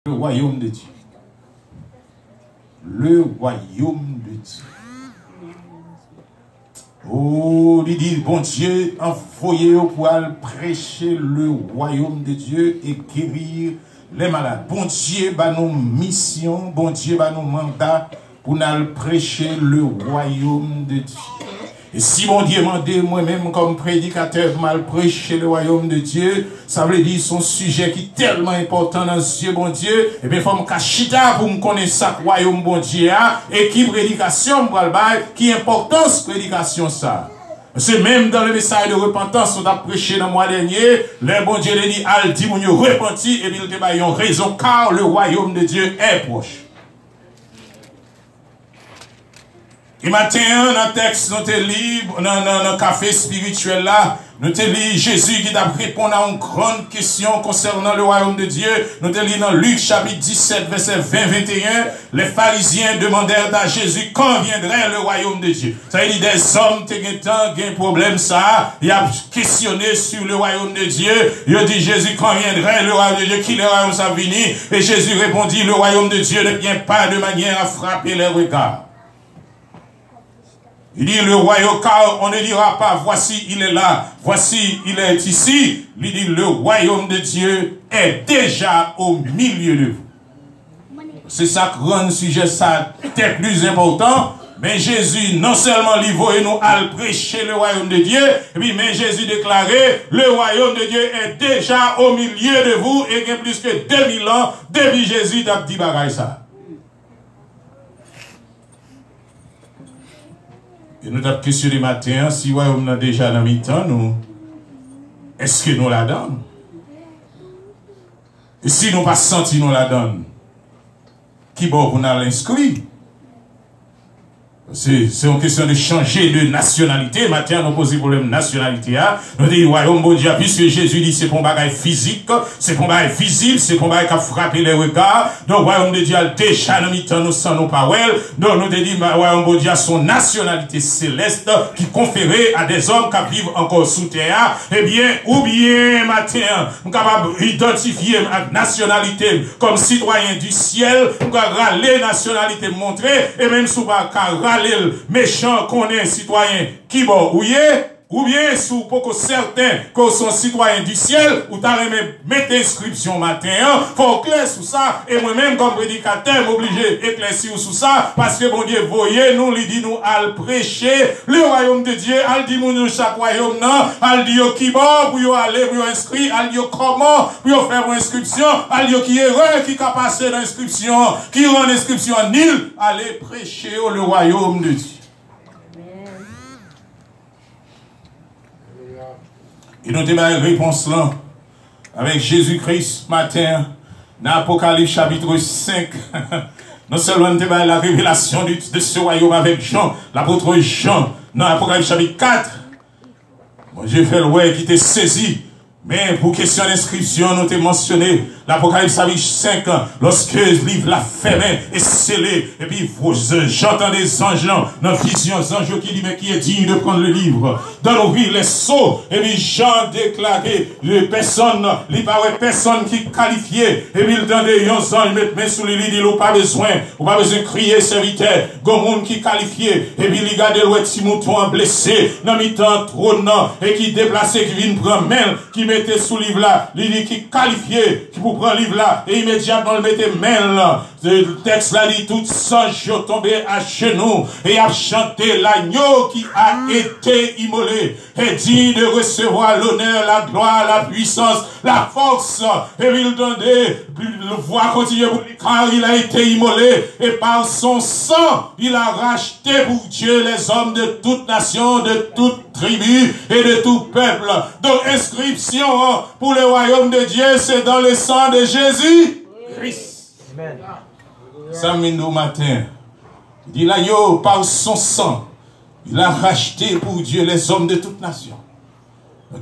Le royaume de Dieu. Le royaume de Dieu. Oh, il dit, bon Dieu, envoyez pour aller prêcher le royaume de Dieu et guérir les malades. Bon Dieu, bah nos missions, bon Dieu, bah nos mandats pour nous prêcher le royaume de Dieu. Et si mon Dieu m'a dit moi-même comme prédicateur mal prêcher le royaume de Dieu, ça veut dire son sujet qui est tellement important dans ce Dieu, bon Dieu, et bien il faut me cachita pour me connaître ça, royaume bon Dieu, et qui prédication, qui importance prédication ça. C'est même dans le message de repentance qu'on a prêché dans le mois dernier, le bon Dieu dit, al dit, mon repenti, et bien il a raison, car le royaume de Dieu est proche. Et maintenant, dans le texte, nous te lisons, dans le café spirituel là, nous te lisons Jésus qui a répondu à une grande question concernant le royaume de Dieu. Nous te lisons dans Luc chapitre 17, verset 20-21. Les pharisiens demandèrent à Jésus quand viendrait le royaume de Dieu. Ça veut dire des hommes qui ont un problème ça. Ils ont questionné sur le royaume de Dieu. Ils ont dit Jésus quand viendrait le royaume de Dieu, qui le royaume ça venu? Et Jésus répondit le royaume de Dieu ne vient pas de manière à frapper les regards. Il dit le royaume, car on ne dira pas, voici il est là, voici il est ici. Il dit le royaume de Dieu est déjà au milieu de vous. C'est ça qui rend le sujet ça est plus important. Mais Jésus, non seulement il nous à prêcher le royaume de Dieu, mais Jésus déclarait, le royaume de Dieu est déjà au milieu de vous, et il y a plus que 2000 ans, depuis Jésus t'a dit bagaille ça. Et nous avons questionné le matin, si ouais, on a déjà dans mi-temps, nous, est-ce que nous la donnons? Et si nous pas senti nous la donnons, qui bon pour nous l'inscrire? C'est une question de changer de nationalité. Maintenant, nous posons le problème de nationalité. Nous disons, royaume bon Dieu, puisque Jésus dit, c'est pour un bagage physique, c'est pour un bagage visible, c'est pour un bagage qui a frappé les regards. Donc, royaume de Dieu, déjà, nous mettons nous sans nos paroles. Donc, nous disons, royaume bon Dieu, son nationalité céleste qui conférée à des hommes qui vivent encore sous terre. Eh bien, ou bien, matin, nous sommes capables d'identifier la nationalité comme citoyen du ciel, nous sommes râler nationalité montrée, et même sous pas râler méchant qu'on est citoyen qui bon ou bien sous pour certains qu'on sont citoyens du ciel ou t'as mettre inscription matin faut clair sur ça et moi-même comme prédicateur m'obligé éclaircir sur ça parce que bon Dieu voyez nous lui dit nous à prêcher le royaume de Dieu al dit nous chaque royaume non al dit qui bon pour aller pour inscrire al dit comment pour faire une inscription al dit qui erreur qui a passé l'inscription qui rend l'inscription nul aller prêcher le royaume de Dieu. Et nous avons une réponse là, avec Jésus-Christ, matin, dans l'Apocalypse chapitre 5. Non seulement nous avons la révélation de ce royaume avec Jean, l'apôtre Jean, dans l'Apocalypse chapitre 4. Bon, j'ai fait le ouais qui était saisi. Mais pour question d'inscription, nous avons mentionné l'Apocalypse chapitre 5, lorsque le livre l'a fermé et scellé, et puis j'entends des anges dans la vision, des anges qui disent, mais qui est digne de prendre le livre, dans l'ouvrir les sceaux, et puis Jean déclaré, les personnes, il paraît personne qui qualifiait, et puis il donne des anges, il met main sous le lit, il n'a pas besoin de crier serviteur, gomoun qui qualifié, et puis il garde le petit mouton blessé, dans mi-temps trône, et qui déplacé, qui vient prendre main, qui mettait sous le livre là, il dit qui qualifié, qui vous prend le livre là, et immédiatement le mettait main là. Le texte là dit tout singe tombé à genoux et a chanté l'agneau qui a été immolé et dit de recevoir l'honneur, la gloire, la puissance, la force. Et il donnait, le voix continue car il a été immolé et par son sang, il a racheté pour Dieu les hommes de toute nation, de toute tribu et de tout peuple. Donc inscription pour le royaume de Dieu, c'est dans le sang de Jésus-Christ. Amen. Samedi au matin, il dit l'agneau par son sang, il a racheté pour Dieu les hommes de toute nation.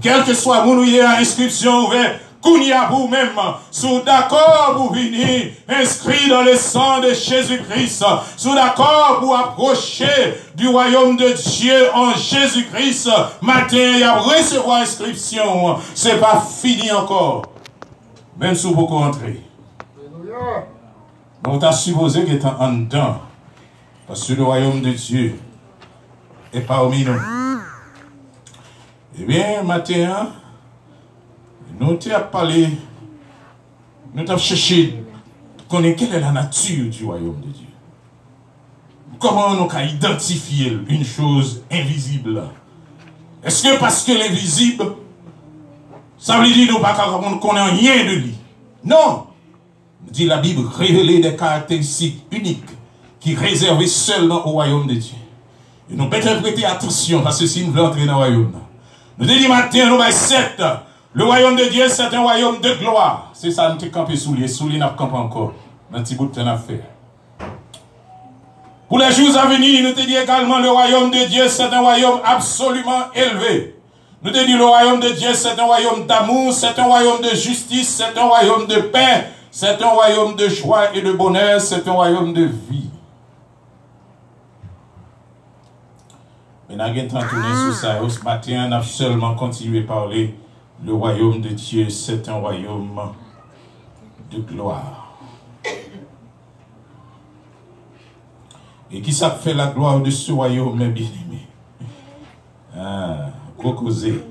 Quel que soit mon inscription ouverte, Kounia vous-même, sous d'accord pour venir, inscrit dans le sang de Jésus-Christ, sous d'accord pour approcher du royaume de Dieu en Jésus-Christ, matin, il y a recevoir inscription, c'est pas fini encore, même si vous pouvez entrer. On t'a supposé qu'il était en dedans. Parce que le royaume de Dieu est parmi nous. Eh bien, matin, nous t'avons parlé, nous t'avons cherché connaître quelle est la nature du royaume de Dieu. Comment nous avons identifié une chose invisible? Est-ce que parce que l'invisible, ça veut dire que nous ne connaissons rien de lui? Non! Dit la Bible, révéler des caractéristiques uniques qui réservées seulement au royaume de Dieu. Et nous devons prêter attention parce que si nous voulons entrer dans le royaume, nous disons matin, nous avons 7. Le royaume de Dieu, c'est un royaume de gloire. C'est ça, nous sommes campés sous les nous campons encore. Dans un petit bout de temps à faire. Pour les jours à venir, nous te dit également le royaume de Dieu, c'est un royaume absolument élevé. Nous te dit le royaume de Dieu, c'est un royaume d'amour, c'est un royaume de justice, c'est un royaume de paix, c'est un royaume de joie et de bonheur, c'est un royaume de vie. Mais nous avons tourné sur ça. Ce matin, on a seulement continué à parler. Le royaume de Dieu, c'est un royaume de gloire. Et qui ça fait la gloire de ce royaume, mes bien-aimés? Causé.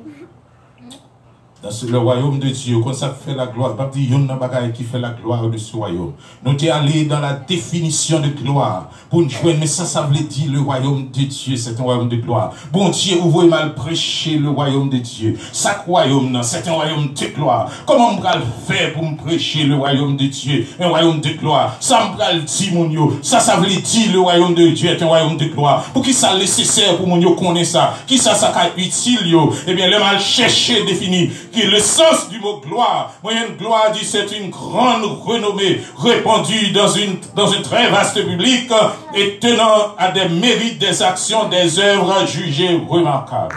Dans le royaume de Dieu, quand ça fait la gloire, pas dire yon bagaille qui fait la gloire de ce royaume. Nous sommes allés dans la définition de gloire pour nous jouer, mais ça veut dire le royaume de Dieu, c'est un royaume de gloire. Bon Dieu, vous voyez mal prêcher le royaume de Dieu. Chaque royaume, c'est un royaume de gloire. Comment on va le faire pour me prêcher le royaume de Dieu, un royaume de gloire? Ça me va le dire, mon yo. Ça veut dire le royaume de Dieu est un royaume de gloire. Pour qui ça nécessaire pour mon yo connaître ça? Qui ça utile yo? Eh bien, le mal chercher définir. Qui le sens du mot gloire. Moyenne gloire dit c'est une grande renommée répandue dans un très vaste public et tenant à des mérites, des actions, des œuvres jugées remarquables.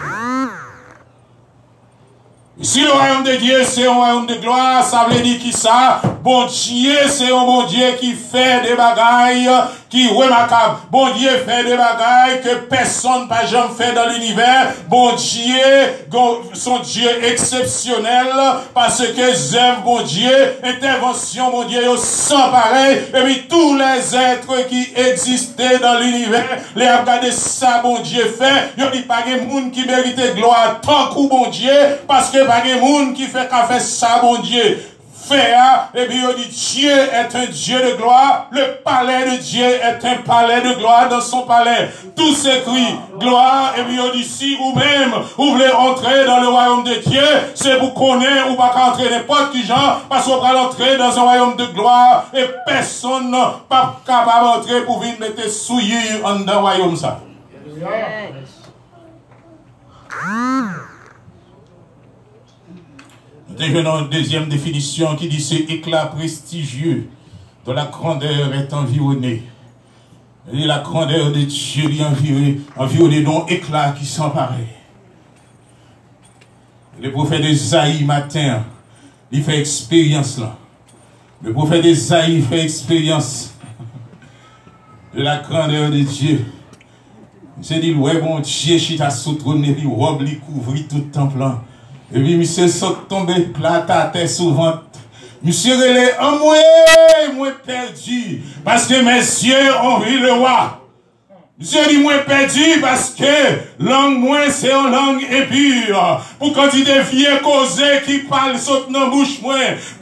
Et si le royaume de Dieu c'est un royaume de gloire, ça veut dire qui ça? Bon Dieu c'est un bon Dieu qui fait des bagailles qui remarquables. Bon Dieu fait des bagailles que personne n'a jamais fait dans l'univers. Bon Dieu, son Dieu exceptionnel, parce que œuvres, bon Dieu, intervention, bon Dieu, sans pareil. Et puis tous les êtres qui existaient dans l'univers, les regarder ça, bon Dieu fait. Il n'y a pas de monde qui mérite gloire tant que bon Dieu, parce que pas de monde qui fait qu'à faire ça, bon Dieu. Et puis on dit Dieu est un Dieu de gloire, le palais de Dieu est un palais de gloire dans son palais. Tout s'écrit gloire, et puis on dit si vous-même vous voulez entrer dans le royaume de Dieu, c'est vous connaître ou pas entrer n'importe qui genre, parce qu'on va entrer dans un royaume de gloire et personne n'est pas capable d'entrer pour venir mettre souillé dans le royaume ça. Nous devenons une deuxième définition qui dit c'est éclat prestigieux dont la grandeur est environnée. Et la grandeur de Dieu est environnée d'un éclat qui s'emparait. Le prophète Esaïe matin, il fait expérience là. Le prophète Esaïe fait expérience de la grandeur de Dieu. Il s'est dit, ouais, bon Dieu, chita sous trône, et puis robe lui couvrit tout le temple là. Et puis, monsieur saute tombé plat à terre souvent. Monsieur relé, oh, moi perdu. Parce que mes yeux ont vu le roi. Monsieur dit, moi perdu parce que langue moi c'est une langue impure. Pour quand il est vieux causé qui parle saute dans la bouche moi.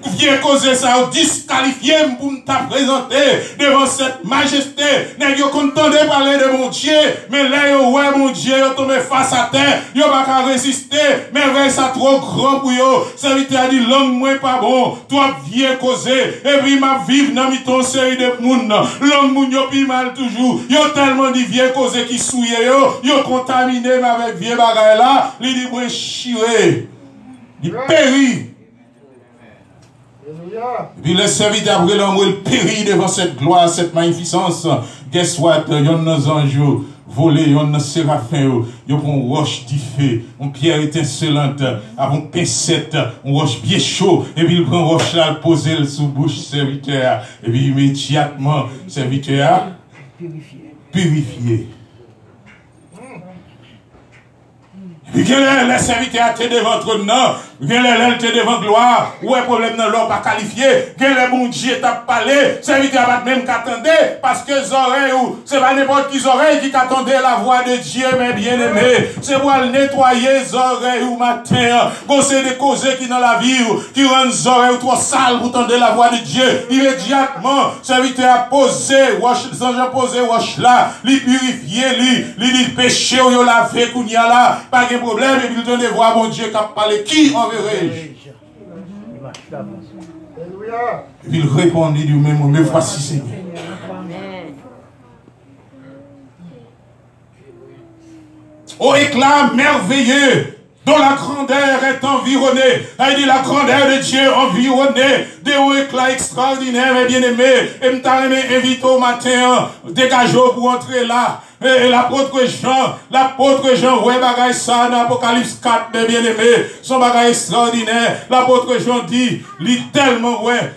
Vieux causé ça disqualifié pour me présenter devant cette majesté. N'est-ce pas content de parler de mon Dieu. Mais là, ouais, mon Dieu, il tombe face à terre. Il va pas résister. Mais vrai, ça trop grand pour eux. Ça veut dire, langue moi pas bon. Toi, vieux causé. Et puis, ma vive dans ton série de monde. Langue moun yo pi mal toujours. Yo tellement dit vieux causé qui souille yo contaminé avec vieux bagay là, li dit moi chiré. Il périt. Et puis le serviteur après l'homme il périt devant cette gloire, cette magnificence. Guess what? Yon nos anges volés, yon nos séraphins, yon une roche diffée, une pierre étincelante, avec une pincette, une roche bien chaud, et puis il prend roche là, le pose sous bouche serviteur, et puis immédiatement serviteur purifié. Et puis, les serviteurs étaient devant trône, non. Les étaient devant gloire. Où est le problème dans l'or pas qualifié? Les bon Dieu t'a parlé. Serviteurs pas même qu'attendait. Parce que les oreilles, c'est pas n'importe qui oreilles qui attendaient la voix de Dieu, mes bien-aimés. C'est pour nettoyer les oreilles au matin. Conseil des causes qui dans la vie, qui rendent les oreilles trop sales pour entendre la voix de Dieu. Immédiatement, serviteur a posé, sans poser wash là, lui purifier, lui dit péché, ou lavé, qu'on y a là, pas de problème, et puis il donne voix, mon Dieu, qui a parlé, qui enverrai-je? Et puis il répond, il dit, me voici, Seigneur. Ô éclat merveilleux, dont la grandeur est environnée. Il dit la grandeur de Dieu environnée de hauts éclats extraordinaires, mes bien-aimés. Et m't'a invité au matin, dégageons pour entrer là. Et l'apôtre Jean, ouais, bagaille ça, dans Apocalypse 4, mes bien-aimés, son bagaille extraordinaire. L'apôtre Jean dit, lit tellement, ouais,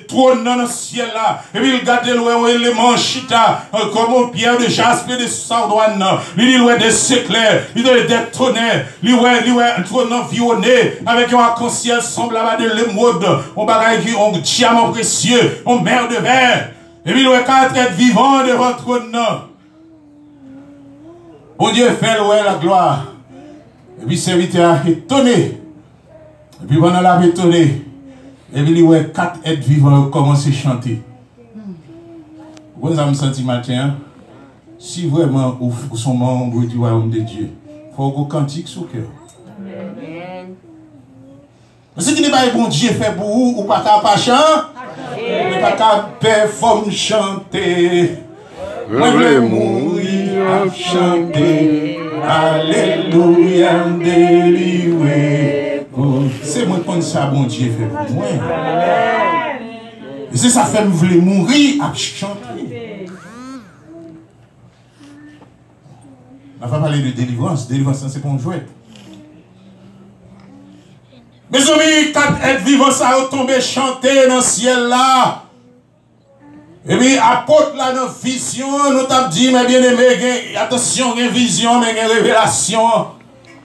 trône dans le ciel là. Et puis il regarde le élément chita, comme une pierre de jaspe de sardoine. Il dit des éclairs, il dit des tonnerres, il dit un trône environné avec un arc-en-ciel semblable de l'émeraude, un diamant précieux, une mer de verre. Et puis il y a 4 êtres vivants devant le trône. Bon Dieu fait la gloire. Et puis le serviteur a étonné. Et puis pendant la étonné, et puis il y a 4 êtres vivants qui commencent à chanter. Vous avez senti matin, si vraiment vous sont membres du royaume de Dieu, il faut qu'on cantique sous cœur. Mais ce qui n'est pas bon Dieu fait pour vous, ou pas qu'à chanter. Ne pas qu'à performer chanter. Moi je veux mourir à chanter. Alléluia, délivré. C'est moi qui pense ça, bon Dieu fait pour moi. Et c'est ça fait que je voulais mourir à chanter. On va parler de délivrance. Délivrance, c'est pour un jouet. Mes amis, 4 êtres vivants, ça a tombé chanter dans le ciel là. Et puis, apôtre là dans la vision, nous t'avons dit, mes bien-aimés, attention, il y a une vision, mais il y a une révélation.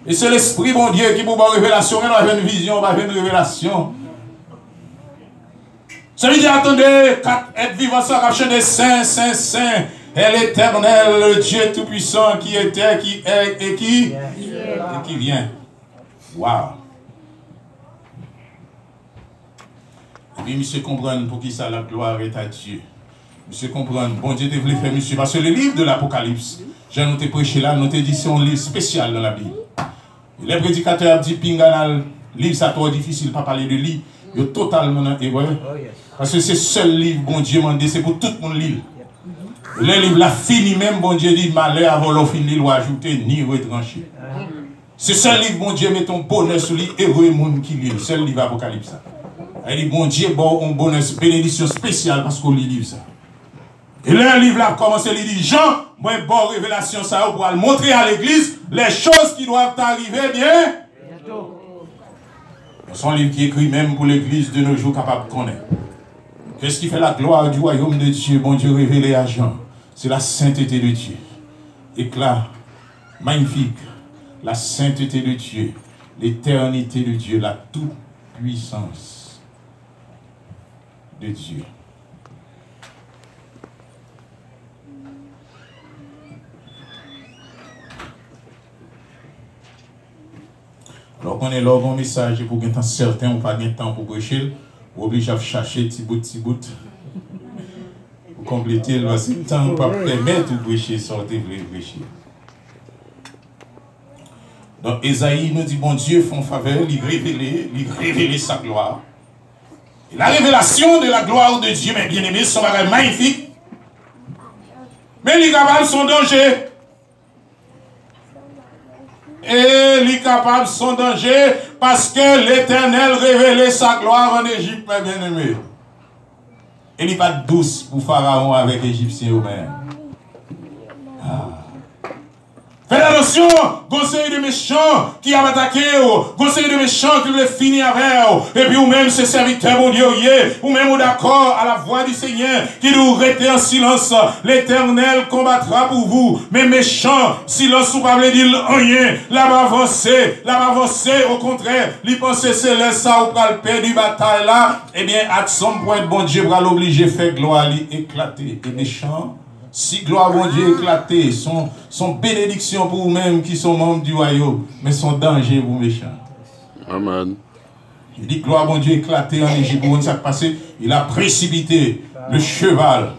Et c'est l'Esprit, bon Dieu, qui vous donne une révélation. Il y a une vision, il y a une révélation. Ça veut dire, attendez, 4 êtres vivants, ça a chanté Saint, Saint, Saint. Et l'Éternel, le Dieu Tout-Puissant, qui était, qui est et qui vient. Waouh. Et puis, monsieur comprend pour qui ça la gloire est à Dieu. Monsieur comprend, bon Dieu te voulait faire, monsieur. Parce que le livre de l'Apocalypse, j'ai noté prêché là, noté dit c'est un livre spécial dans la Bible. Et les prédicateurs disent, Pinganal, livre ça trop difficile, pas parler de livre, il est totalement dans l'hébreu. Parce que c'est le seul livre, bon Dieu m'a dit, c'est pour tout le monde lire. Le livre là fini même, bon Dieu dit, malheur avant l'on finit, ou ajouter, ni retrancher. C'est le seul livre, bon Dieu, met ton bonheur sur lui, heureux monde qui lit, le seul livre Apocalypse. Elle dit, bon Dieu, bon, on bonne bénédiction spéciale parce qu'on lit le livre ça. Et là, le livre là commence, il dit, Jean, moi, bonne révélation ça, pour aller montrer à l'église les choses qui doivent arriver bien. C'est un livre qui écrit même pour l'église de nos jours capable de connaître. Qu'est-ce qui fait la gloire du royaume de Dieu, bon Dieu révélé à Jean? C'est la sainteté de Dieu. Éclat, magnifique, la sainteté de Dieu, l'éternité de Dieu, la toute-puissance de Dieu. Alors qu'on est là, bon message pour un temps certain ou pas de temps pour prêcher, vous obligez à chercher petit bout. Pour compléter, le temps pas permettre de prêcher, sortir, prêcher. Donc Esaïe nous dit, bon Dieu, font faveur, il révéler sa gloire. Et la révélation de la gloire de Dieu, mes bien-aimés, sont magnifiques. Mais il est capable de son danger. Et il est capable de son danger parce que l'Éternel révélait sa gloire en Égypte, mes bien-aimés. Et il n'est pas douce pour Pharaon avec les Égyptiens eux-mêmes. Faites attention, conseil de méchants qui a attaqué, conseil de méchants qui voulait finir avec, et puis ou même ces serviteurs, mon Dieu, ou même ou d'accord à la voix du Seigneur, qui nous restez en silence, l'Éternel combattra pour vous, mais méchants, silence ou pas veut dire rien, là avancez, au contraire, les pensées c'est là, ça ou pas le père du bataille là, eh bien, à son point, bon Dieu va l'obliger faire gloire à lui éclater, et méchants, si gloire bon Dieu éclaté, son bénédiction pour vous-même qui sont membres du royaume, mais son danger pour les méchants. Amen. Il dit gloire bon Dieu éclaté en Égypte. Vous savez passé, il a précipité le cheval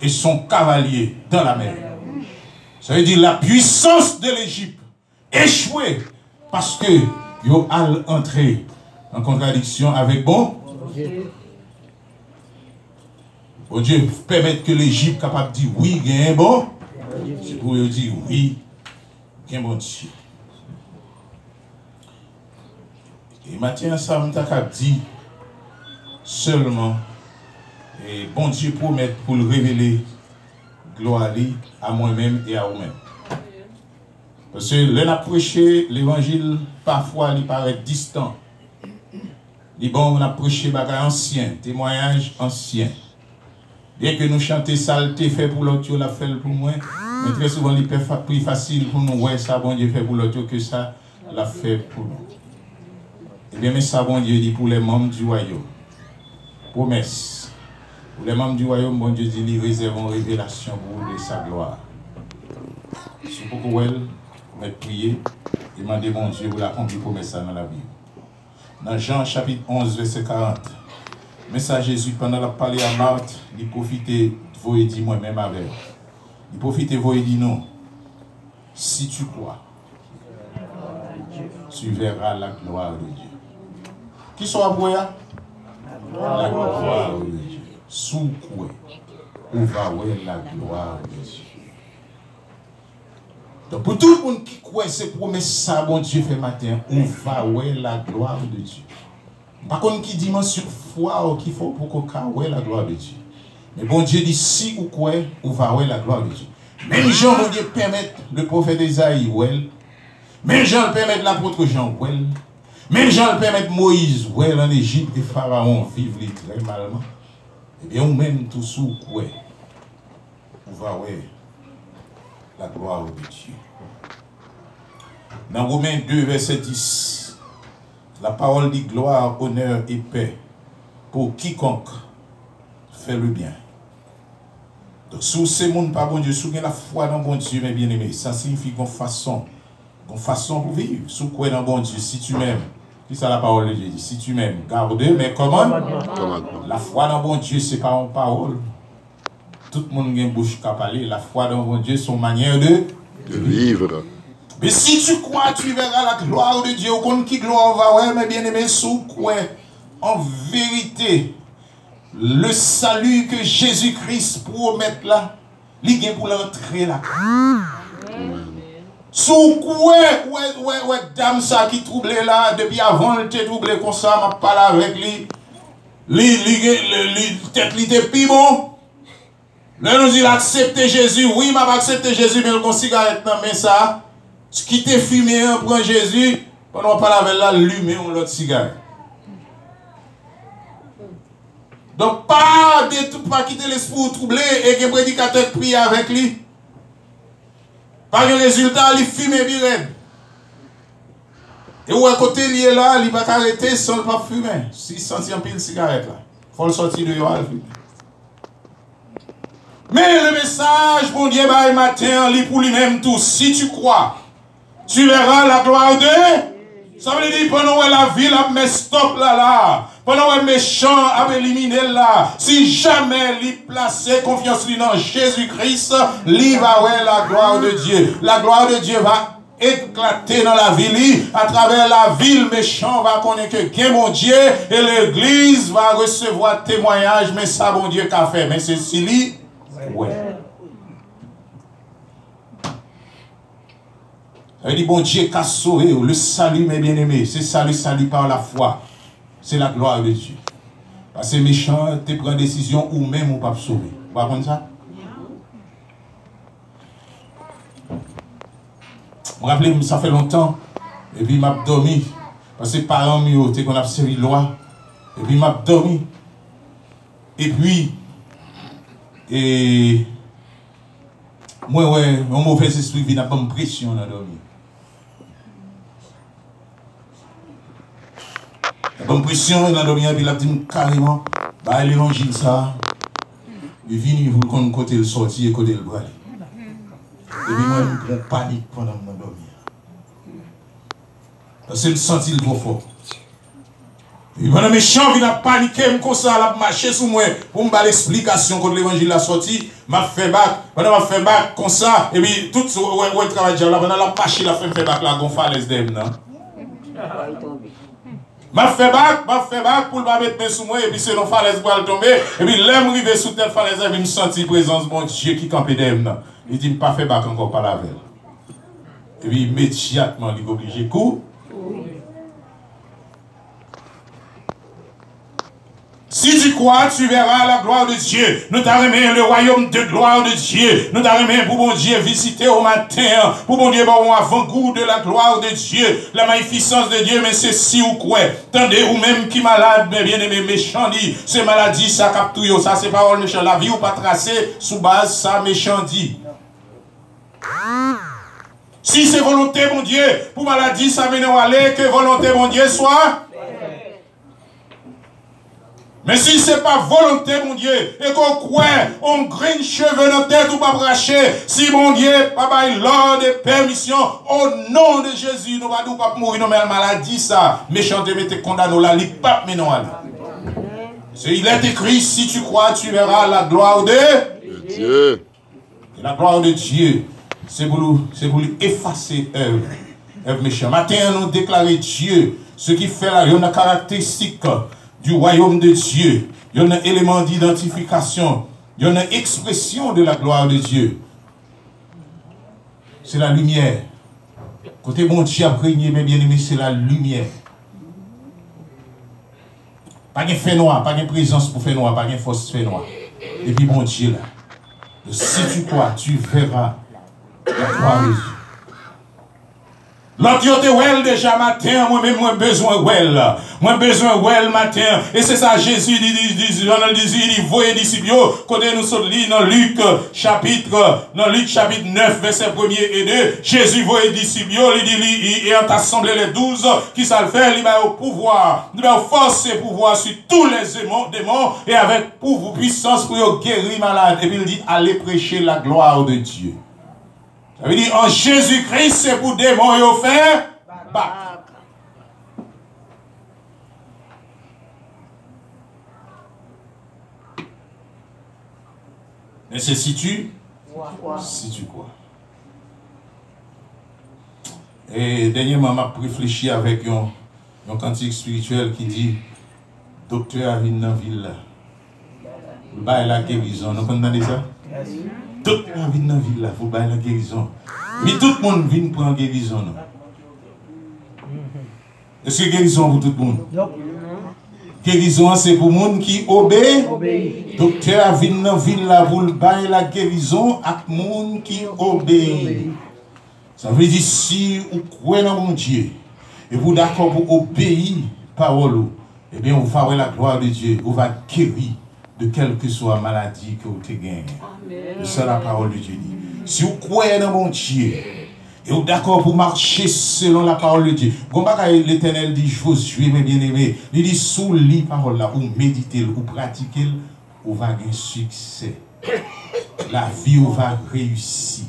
et son cavalier dans la mer. Ça veut dire la puissance de l'Égypte échouée parce que yo al entré en contradiction avec bon Dieu. Bon Dieu permettre que l'Égypte capable de dire oui, il y a un bon. C'est pour dire oui, il y a un bon Dieu. Et Matthieu, ça m'a dit seulement, et bon Dieu promet pour le révéler, gloire à moi-même et à vous-même. Parce que l'on a prêché l'évangile, parfois il paraît distant. Il bon, on a prêché bagaille ancien, témoignage ancien. Bien que nous chantions ça, le fait pour l'autre, l'a fait pour moi. Mais très souvent, il est plus facile pour nous, ouais, ça, bon Dieu fait pour l'autre que ça, l'a fait pour nous. Eh bien, mais ça, bon Dieu dit pour les membres du royaume. Promesse. Pour les membres du royaume, bon Dieu dit, il réserve une révélation pour vous de sa gloire. Si vous pouvez prier, demandez mon Dieu pour l'accomplir promesse dans la vie. Dans Jean chapitre 11, verset 40. Mais ça, Jésus, pendant la parler à Marthe, il profitait, vous et dit moi-même avec. Il profitait, vous et dit non. Si tu crois, tu verras la gloire de Dieu. Qui soit pour la gloire de Dieu. Sous quoi, on va voir la gloire de Dieu. Donc pour tout le monde qui croit ces promesses, ça, bon Dieu fait matin, on va voir la gloire de Dieu. Par contre, qui dimension foi qu'il faut pour qu'on voit la gloire de Dieu. Mais bon Dieu dit, si ou quoi, on va voir la gloire de Dieu. Même Jean, bon Dieu, permet le prophète Isaïe, même Jean le permet l'apôtre Jean, même Jean le permet Moïse, en Égypte, et Pharaon vivent très malement. Eh bien, ou même tout sous quoi, on va voir la gloire de Dieu. Dans Romains 2, verset 10, la parole dit gloire, honneur et paix pour quiconque fait le bien. Donc, sous ces mondes, pas bon Dieu, sous la foi dans bon Dieu, mes bien-aimés, ça signifie qu'on façon pour vivre. Sous quoi dans bon Dieu, si tu m'aimes, c'est ça la parole de Dieu dit, si tu m'aimes, garde mes commandements. La foi dans bon Dieu, c'est pas une parole. Tout le monde a une bouche qu'à parler. La foi dans bon Dieu, son manière de vivre. Mais si tu crois, tu verras la gloire de Dieu. Au qui gloire va, ouais, mes bien-aimés, sous quoi, en vérité, le salut que Jésus-Christ promet là, il est pour l'entrée là. Sous quoi, ouais, dame ça qui troublait là, depuis avant, elle était troublée comme ça, m'a parlé avec lui. Tête li était plus bon. Là, nous dit, accepter Jésus. Oui, m'a accepté Jésus, mais le cigarette dans mais ça. Ce qui t'est fumé, prend Jésus, pendant qu'on parle avec là, l'humer ou l'autre cigarette. Donc, pas quitter l'esprit troublé et que le prédicateur prie avec lui. Par le résultat, il fume et il et où à côté, il est là, il ne va pas arrêter sans ne pas fumer. S'il sentit un pile cigarette là, il faut le sortir de là. Mais le message, bon Dieu, bah, matin, lit pour lui-même tout. Si tu crois, tu verras la gloire de. Ça veut dire, pendant que la ville a mis stop là. Pendant que le méchant a éliminé là. Si jamais il place confiance dans Jésus-Christ, il va voir la gloire de Dieu. La gloire de Dieu va éclater dans la ville. À travers la ville, méchant va connaître que mon Dieu et l'église va recevoir témoignage. Mais ça, bon Dieu, qu'a fait. Mais c'est si ouais. Elle dit, bon Dieu, qu'a sauvé, le salut, mes bien-aimés, c'est salut par la foi. C'est la gloire de Dieu. Parce que méchant, tu prends décision ou même ou pas sauver. Vous comprenez ça? Je me rappelle, ça fait longtemps. Et puis, m'a dormi. Parce que les parents m'ont dit qu'on a servi loi. Et puis, m'a dormi. Et puis, moi, ouais, mon mauvais esprit vient à bonne pression dans la dormi. La bonne pression dans la dormi, et puis il a dit carrément, bah, l'évangile, ça, il vient, vous le côté le sorti et côté le bras. Et puis, moi, je panique pendant que je dormi. Parce que je senti le trop fort. Et pendant méchant, il a paniqué, comme ça, il a marché sur moi pour me faire l'explication quand l'évangile a sorti. M'a fait bac, pendant m'a fait bac comme ça, et puis tout ce ouais travail là, pendant la marché, il a fait bac là, gonfalaise d'elle, non? M'a fait bac pour le pas mettre sur moi, et puis c'est non falaise pour le tomber, et puis l'aime arrivé sous telle falaise, et puis me sentir présence de mon Dieu qui campait d'elle, il dit, pas fait bac encore par la veille. Et puis immédiatement, il est obligé de courir. Si tu crois, tu verras la gloire de Dieu. Nous t'arrêtons le royaume de gloire de Dieu. Nous t'arrêtons pour bon Dieu visiter au matin. Pour bon Dieu, bon avant-goût de la gloire de Dieu. La magnificence de Dieu, mais c'est si ou quoi. Tendez, ou même qui malade, mais bien aimé, méchant dit. C'est maladie, ça capte tout. Ça, c'est parole méchant. La vie ou pas tracée sous base, ça méchant dit. Si c'est volonté, mon Dieu, pour maladie, ça mène à aller, que volonté, mon Dieu, soit. Mais si ce n'est pas volonté, mon Dieu, et qu'on croit, on grine cheveux dans la tête ou pas bracher, si mon Dieu, papa, il a des permissions, au nom de Jésus, nous ne allons pas mourir, mais la maladie, ça, méchant de mettre condamné, la ligue, pas, mais non, allez. Il est écrit, si tu crois, tu verras la gloire de Dieu. Et la gloire de Dieu, c'est pour lui effacer œuvre méchant. Matin, nous déclarer Dieu, ce qui fait la caractéristique du royaume de Dieu. Il y a un élément d'identification. Il y a une expression de la gloire de Dieu. C'est la lumière. Côté bon Dieu a régné, mes bien-aimés, c'est la lumière. Pas de fait noir, pas de présence pour fait noir, pas de force fait noir. Et puis bon Dieu là. Si tu crois, tu verras la gloire de Dieu. L'autre yo te well déjà matin, moi-même, moi besoin well. Moi besoin well matin. Et c'est ça, Jésus dit, voyez disciples, quand nous sommes dans Luc chapitre 9, verset 1er et 2, Jésus voyait disciples, il dit, et en assemblé les 12, qui ça le fait, il va au pouvoir, il va force et pouvoir sur tous les démons, et avec pouvoir, puissance pour guérir malade. Et puis il dit, allez prêcher la gloire de Dieu. Ça veut dire, en Jésus-Christ, c'est pour démons et faire bac. Mais c'est si tu crois. Et dernièrement, je réfléchi avec un cantique spirituel qui dit, docteur a venu dans la ville. Il y a la guérison. Vous comprenez ça? Tout le monde vient dans la ville, il faut faire la guérison. Mais tout le monde vient pour la guérison. Est-ce que guérison pour tout le monde? Guérison, c'est pour le monde qui obéit. Docteur vient dans la ville pour faire la guérison avec le monde qui obéit. Ça veut dire si vous croyez dans mon Dieu et vous d'accord pour obéir parole, eh bien, vous ferez la gloire de Dieu, vous va guérir de quelle que soit la maladie que vous avez gagnée. C'est ça la parole de Dieu dit. Si vous croyez dans mon Dieu, et vous d'accord pour marcher selon la parole de Dieu, comme l'Éternel dit, Josué, mes bien-aimés, il dit, sous les paroles là, ou méditez, ou pratiquez, vous va gagner succès. La vie, vous va réussir.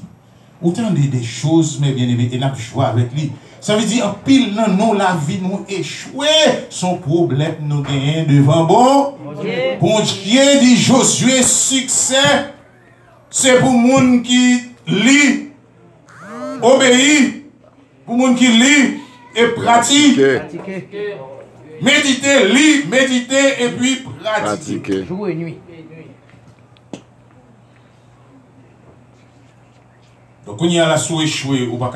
Vous entendez des choses, mes bien-aimés, et nous jouons avec lui. Ça veut dire, en pile, non, la vie nous échoué. Son problème nous gagne devant bon. Bon Dieu dit Josué, succès, c'est pour les gens qui lit, obéit, pour les gens qui lit et pratique. Méditer, lit, méditer et puis pratiquer. Jour et nuit. Donc, on y a la sous échoué, ou pas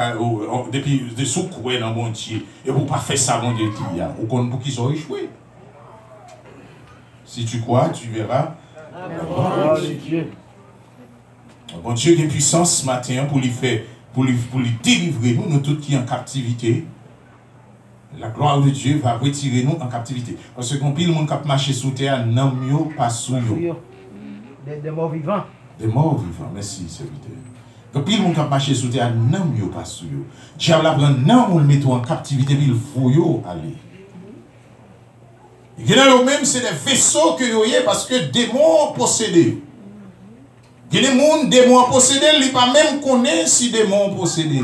depuis des sous coués dans mon Dieu, et vous pas faire ça, mon Dieu, ou qu'on pour qu'ils sont échoués. Si tu crois, tu verras. Bon Dieu qui a puissance ce matin pour lui faire pour lui délivrer nous tous qui en captivité. La gloire de Dieu va retirer nous en captivité. Parce que quand pile monde qui marche sous terre, non mieux pas sous yo. Des morts vivants. Des morts vivants, merci serviteur. Quand pile monde qui marche sous terre, non mieux pas sous yo. Diable apprend non on le met en captivité, il faut yo aller. Et même c'est des vaisseaux que yo y parce que démons possédés. Il y a des gens démons possédés, ils ne pas même connaître si démons possédés.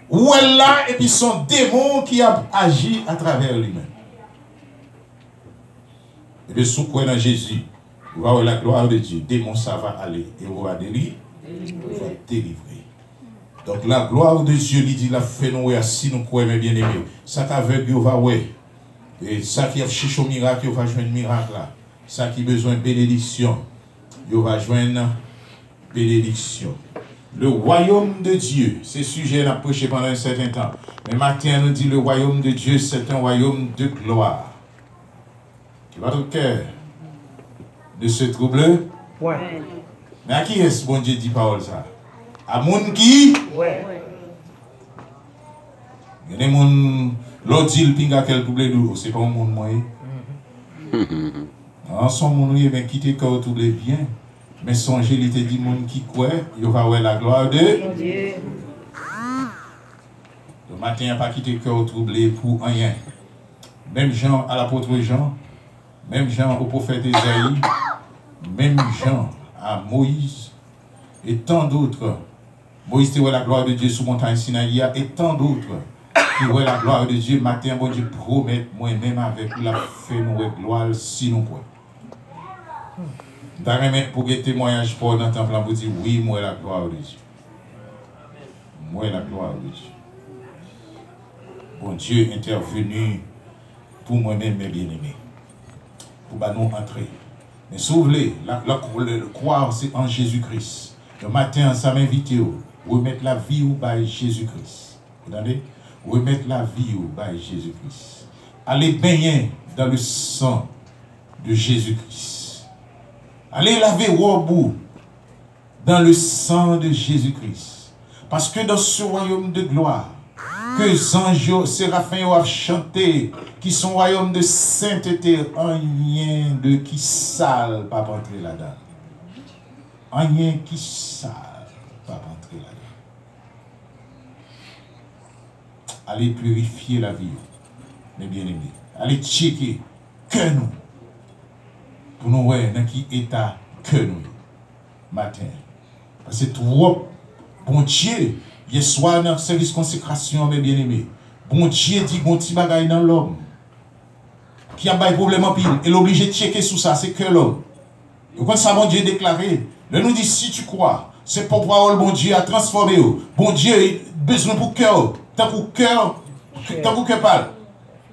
Où est là, et puis son démon qui a agi à travers lui-même. Et bien, sous quoi dans Jésus, vous va voir la gloire de Dieu, démon ça va aller, et on va délivrer. Donc la gloire de Dieu, il dit, la fait nous, si nous croyons, mes bien-aimés, ça qu'aveugle, on va ouais. Et ça qui a cherché au miracle, on va joindre miracle là. Ça qui a besoin de bénédiction, on va joindre bénédiction. Le royaume de Dieu, ce sujet n'a prêché pendant un certain temps. Mais matin, nous dit le royaume de Dieu, c'est un royaume de gloire. Votre cœur de se troubler. Ouais. Mais à qui est-ce que bon Dieu dit parole ça? À moun qui? Ouais. Il y a des gens, l'autre dit le pinga quel troublé nous, c'est pas un monde moyen. En son monde, mais quitter quand troublé bien. Mais songez, il te dit, monde qui croit, il va voir la gloire de Dieu. Le matin, il n'a pas quitté le cœur troublé pour rien. Même Jean à l'apôtre Jean, même Jean au prophète Isaïe, même Jean à Moïse, et tant d'autres. Moïse te voit la gloire de Dieu sous montagne Sinaï, et tant d'autres qui voient la gloire de Dieu. Matin, bon Dieu promet moi-même avec la fait nous gloire si nous croyons. Pour que témoignage pour dans le temple, vous dire oui, moi la gloire de Dieu. Moi la gloire de Dieu. Bon Dieu intervenu pour moi-même, mes bien-aimés. Pour nous entrer. Mais si vous voulez, le croire, c'est en Jésus-Christ. Le matin, ça m'invite à remettre la vie au bail Jésus-Christ. Vous entendez? Remettre la vie au bail Jésus-Christ. Allez baigner dans le sang de Jésus-Christ. Allez laver vos bouts dans le sang de Jésus-Christ. Parce que dans ce royaume de gloire, que les anges, séraphins ont chanté, qui sont royaume de sainteté, rien de qui sale, pas rentrer là-dedans. Rien qui sale, pas rentrer là-dedans. Allez purifier la vie, mes bien-aimés. Allez checker que nous. Pour nous voir dans qui état que nous matin. Parce que trop bon Dieu, hier soir dans le service consécration, mes bien-aimés, bon Dieu dit bon petit bagaille dans l'homme qui a un problème en pile et l'obligé de checker sous ça, c'est que l'homme. Et quand ça bon Dieu déclaré, le nous dit si tu crois, c'est pour parole bon Dieu a transformé. Bon Dieu besoin pour cœur, tant pour cœur parle.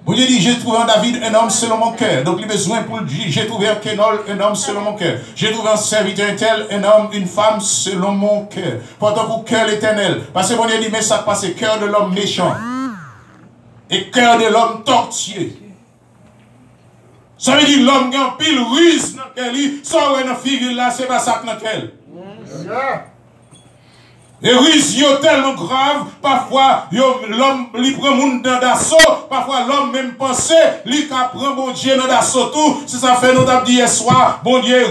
Bon Dieu dit, j'ai trouvé en David un homme selon mon cœur. Donc il a besoin pour le dire, j'ai trouvé en Kénol un homme selon mon cœur. J'ai trouvé en serviteur tel un homme, une femme selon mon cœur. Pourtant pour cœur l'éternel. Parce que bon Dieu dit, mais ça passe cœur de l'homme méchant. Et cœur de l'homme tortueux. Ça veut dire l'homme qui a pile ruse dans lequel il sort dans figure là, c'est pas ça dans lequel. Et ruse yo tellement grave, parfois l'homme li prend moun dans d'assaut, parfois l'homme même pensé, li ka prend bon Dieu dans d'assaut tout, si ça fait nous t'a dit hier soir, bon Dieu